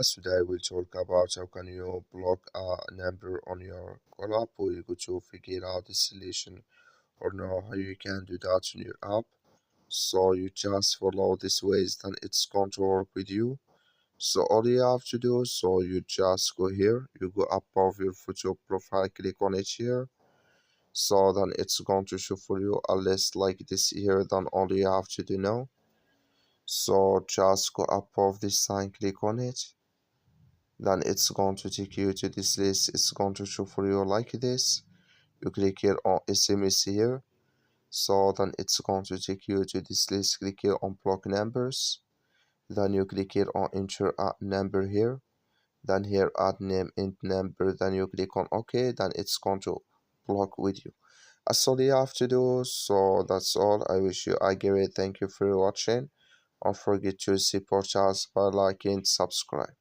Today we'll talk about how can you block a number on your call app. We go to figure out the solution or know how you can do that on your app. So you just follow this ways, then it's going to work with you. So all you have to do, so you just go here, you go above your photo profile, click on it here. So then it's going to show for you a list like this here. Then all you have to do now. So just go above this sign, click on it. Then it's going to take you to this list. It's going to show for you like this. You click here on SMS here. So then it's going to take you to this list. Click here on block numbers. Then you click here on enter a number here. Then here add name and number. Then you click on OK. Then it's going to block with you. That's all you have to do. So that's all. I wish you a great thank you for watching. Don't forget to support us by liking and subscribe.